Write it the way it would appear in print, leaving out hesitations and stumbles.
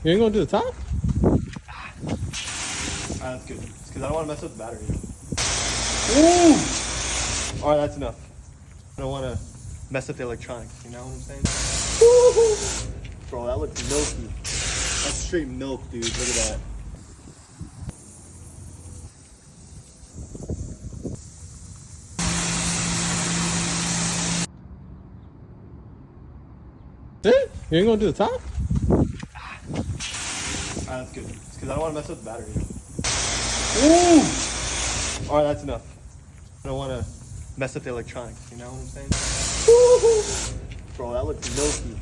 You ain't gonna do the top? Alright, that's good. It's because I don't want to mess up the battery. Ooh! Alright, that's enough. I don't want to mess up the electronics, you know what I'm saying? Bro, that looks milky. That's straight milk, dude. Look at that. It? You ain't gonna do the top? Alright, that's good. It's because I don't want to mess up the battery. Ooh! Alright, that's enough. I don't want to mess up the electronics, you know what I'm saying? Bro, that looks milky.